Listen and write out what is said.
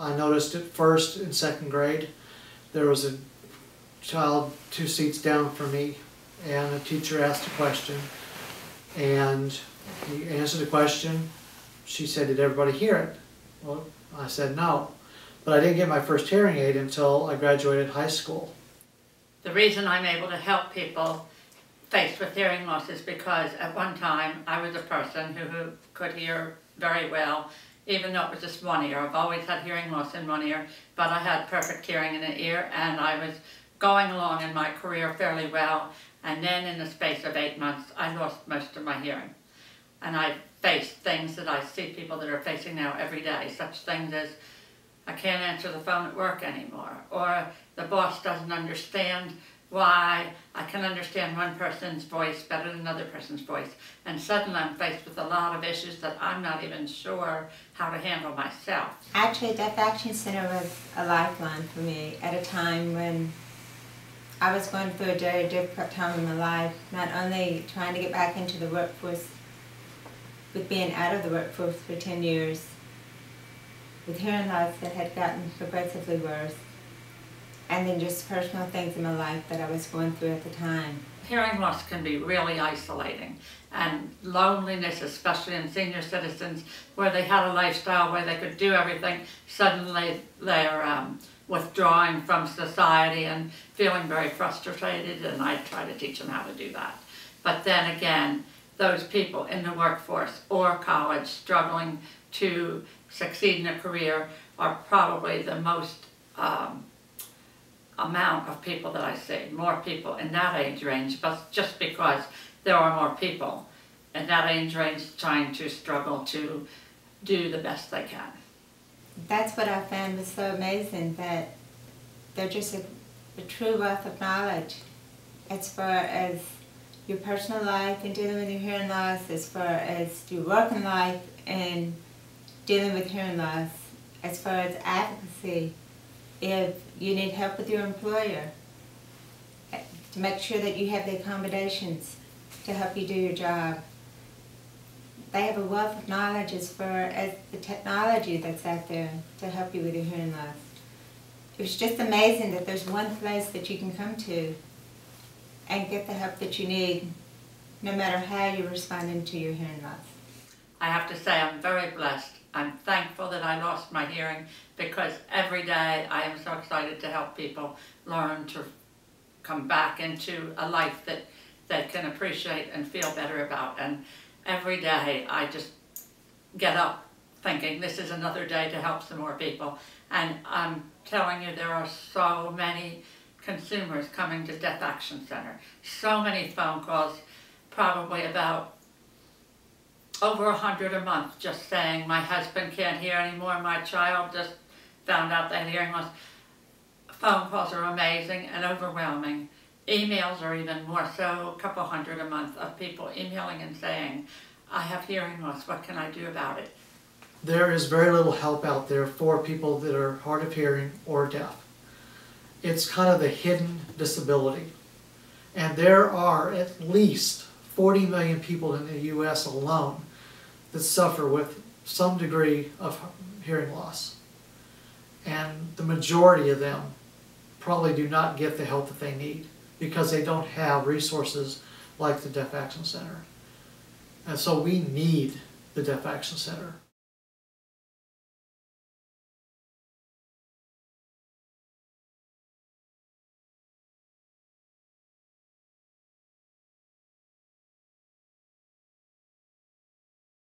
I noticed it first in second grade. There was a child 2 seats down from me, and the teacher asked a question, and he answered the question. She said, "Did everybody hear it?" Well, I said no, but I didn't get my first hearing aid until I graduated high school. The reason I'm able to help people faced with hearing loss is because at one time I was a person who could hear very well, even though it was just one ear. I've always had hearing loss in one ear, but I had perfect hearing in an ear, and I was going along in my career fairly well, and then in the space of 8 months I lost most of my hearing. And I faced things that I see people that are facing now every day, such things as I can't answer the phone at work anymore, or the boss doesn't understand why I can understand one person's voice better than another person's voice, and suddenly I'm faced with a lot of issues that I'm not even sure how to handle myself. Actually, Deaf Action Center was a lifeline for me at a time when I was going through a very difficult time in my life, not only trying to get back into the workforce, with being out of the workforce for 10 years, with hearing loss that had gotten progressively worse, and then just personal things in my life that I was going through at the time. Hearing loss can be really isolating, and loneliness, especially in senior citizens, where they had a lifestyle where they could do everything, suddenly they're withdrawing from society and feeling very frustrated, and I try to teach them how to do that. But then again, those people in the workforce or college struggling to succeed in a career are probably the most amount of people that I see. More people in that age range, but just because there are more people in that age range trying to struggle to do the best they can. That's what I found was so amazing, that they're just a true wealth of knowledge as far as your personal life and dealing with your hearing loss, as far as your working life and dealing with hearing loss, as far as advocacy, if you need help with your employer, to make sure that you have the accommodations to help you do your job. They have a wealth of knowledge as far as the technology that's out there to help you with your hearing loss. It was just amazing that there's one place that you can come to and get the help that you need, no matter how you're responding to your hearing loss. I have to say I'm very blessed. I'm thankful that I lost my hearing, because every day I am so excited to help people learn to come back into a life that they can appreciate and feel better about. And every day I just get up thinking this is another day to help some more people. And I'm telling you, there are so many consumers coming to Deaf Action Center. So many phone calls, probably about over 100 a month, just saying my husband can't hear anymore, my child just found out they had hearing loss. Phone calls are amazing and overwhelming. Emails are even more so, a couple hundred a month of people emailing and saying, I have hearing loss, what can I do about it? There is very little help out there for people that are hard of hearing or deaf. It's kind of the hidden disability. And there are at least 40 million people in the U.S. alone that suffer with some degree of hearing loss. And the majority of them probably do not get the help that they need because they don't have resources like the Deaf Action Center. And so we need the Deaf Action Center.